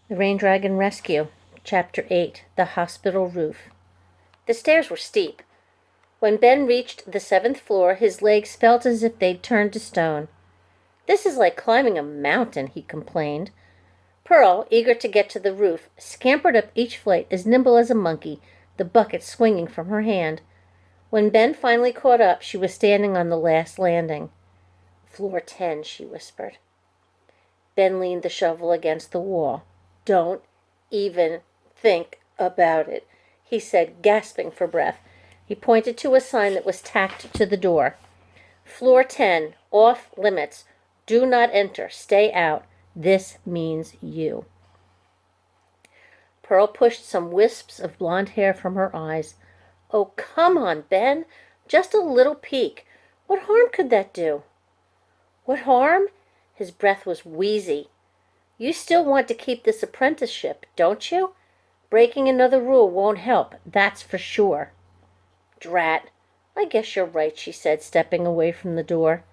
The Rain Dragon Rescue, Chapter 8, The Hospital Roof. The stairs were steep. When Ben reached the 7th floor, his legs felt as if they'd turned to stone. "This is like climbing a mountain," he complained. Pearl, eager to get to the roof, scampered up each flight as nimble as a monkey, the bucket swinging from her hand. When Ben finally caught up, she was standing on the last landing. "Floor 10, she whispered. Ben leaned the shovel against the wall. "Don't even think about it," he said, gasping for breath. He pointed to a sign that was tacked to the door. "Floor 10, off limits. Do not enter. Stay out. This means you." Pearl pushed some wisps of blonde hair from her eyes. "Oh, come on, Ben. Just a little peek. What harm could that do?" "What harm?" His breath was wheezy. "You still want to keep this apprenticeship, don't you? Breaking another rule won't help, that's for sure." "Drat. I guess you're right," she said, stepping away from the door.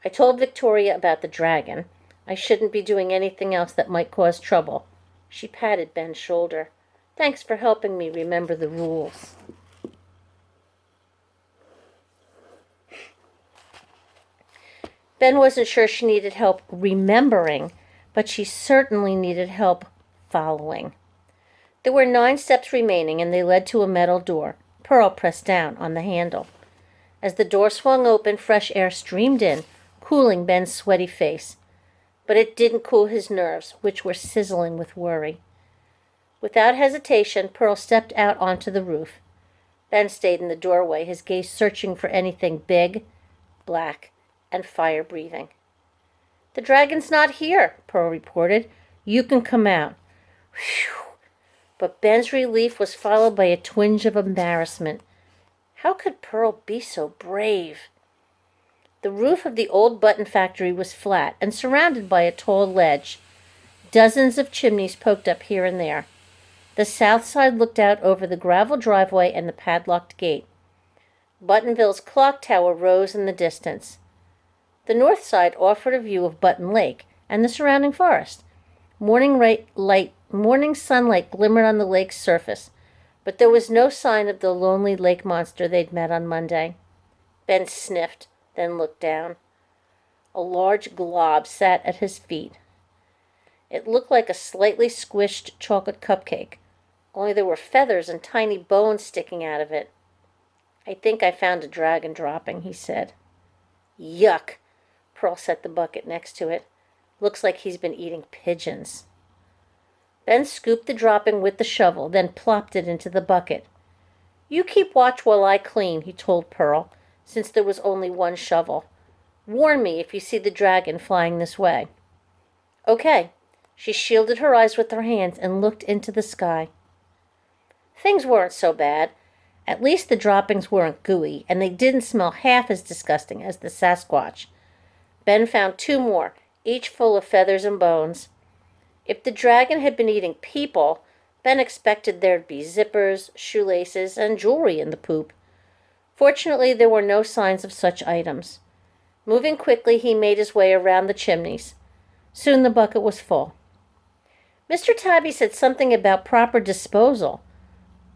"I told Victoria about the dragon. I shouldn't be doing anything else that might cause trouble." She patted Ben's shoulder. "Thanks for helping me remember the rules." Ben wasn't sure she needed help remembering, but she certainly needed help following. There were 9 steps remaining, and they led to a metal door. Pearl pressed down on the handle. As the door swung open, fresh air streamed in, cooling Ben's sweaty face. But it didn't cool his nerves, which were sizzling with worry. Without hesitation, Pearl stepped out onto the roof. Ben stayed in the doorway, his gaze searching for anything big, black, and fire-breathing. "The dragon's not here," Pearl reported. "You can come out." Phew! But Ben's relief was followed by a twinge of embarrassment. How could Pearl be so brave? The roof of the old button factory was flat and surrounded by a tall ledge. Dozens of chimneys poked up here and there. The south side looked out over the gravel driveway and the padlocked gate. Buttonville's clock tower rose in the distance. The north side offered a view of Button Lake and the surrounding forest. Morning sunlight glimmered on the lake's surface, but there was no sign of the lonely lake monster they'd met on Monday. Ben sniffed, then looked down. A large glob sat at his feet. It looked like a slightly squished chocolate cupcake, only there were feathers and tiny bones sticking out of it. "I think I found a dragon dropping," he said. "Yuck!" Pearl set the bucket next to it. "Looks like he's been eating pigeons." Ben scooped the dropping with the shovel, then plopped it into the bucket. "You keep watch while I clean," he told Pearl, since there was only one shovel. "Warn me if you see the dragon flying this way." "Okay." She shielded her eyes with her hands and looked into the sky. Things weren't so bad. At least the droppings weren't gooey, and they didn't smell half as disgusting as the Sasquatch. Ben found 2 more, each full of feathers and bones. If the dragon had been eating people, Ben expected there'd be zippers, shoelaces, and jewelry in the poop. Fortunately, there were no signs of such items. Moving quickly, he made his way around the chimneys. Soon the bucket was full. "Mr. Tabby said something about proper disposal.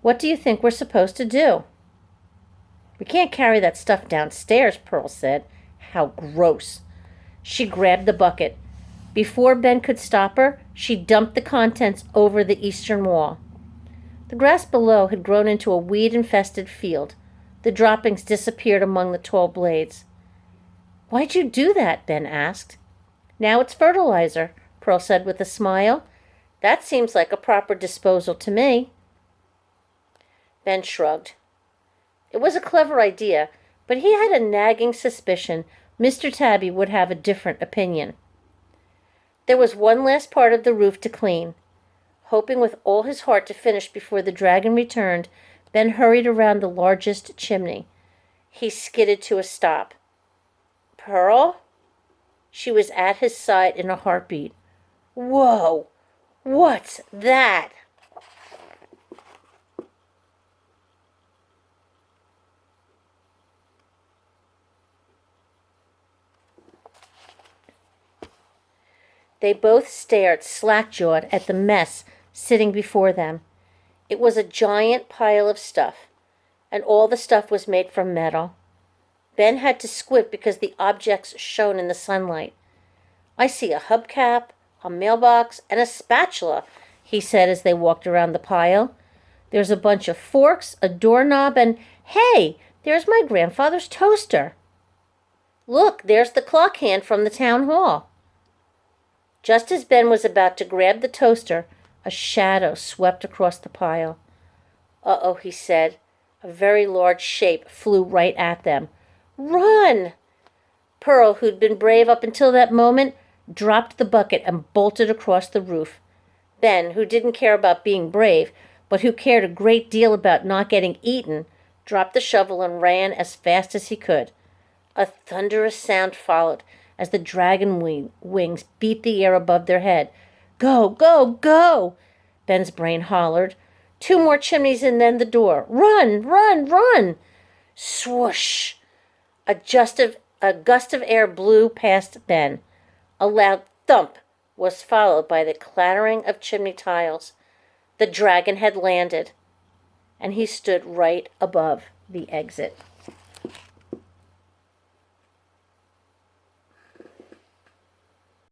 What do you think we're supposed to do?" "We can't carry that stuff downstairs," Pearl said. "How gross." She grabbed the bucket. Before Ben could stop her, she dumped the contents over the eastern wall. The grass below had grown into a weed-infested field. The droppings disappeared among the tall blades. "Why'd you do that?" Ben asked. "Now it's fertilizer," Pearl said with a smile. "That seems like a proper disposal to me." Ben shrugged. It was a clever idea, but he had a nagging suspicion Mr. Tabby would have a different opinion. There was one last part of the roof to clean. Hoping with all his heart to finish before the dragon returned, Ben hurried around the largest chimney. He skidded to a stop. "Pearl?" She was at his side in a heartbeat. "Whoa! What's that?" They both stared slack-jawed at the mess sitting before them. It was a giant pile of stuff, and all the stuff was made from metal. Ben had to squint because the objects shone in the sunlight. "I see a hubcap, a mailbox, and a spatula," he said as they walked around the pile. "There's a bunch of forks, a doorknob, and hey, there's my grandfather's toaster. Look, there's the clock hand from the town hall." Just as Ben was about to grab the toaster, a shadow swept across the pile. "Uh-oh," he said. A very large shape flew right at them. "Run!" Pearl, who'd been brave up until that moment, dropped the bucket and bolted across the roof. Ben, who didn't care about being brave, but who cared a great deal about not getting eaten, dropped the shovel and ran as fast as he could. A thunderous sound followed as the dragon wings beat the air above their head. "Go, go, go!" Ben's brain hollered. "2 more chimneys and then the door. Run, run, run!" Swoosh! A gust of air blew past Ben. A loud thump was followed by the clattering of chimney tiles. The dragon had landed, and he stood right above the exit.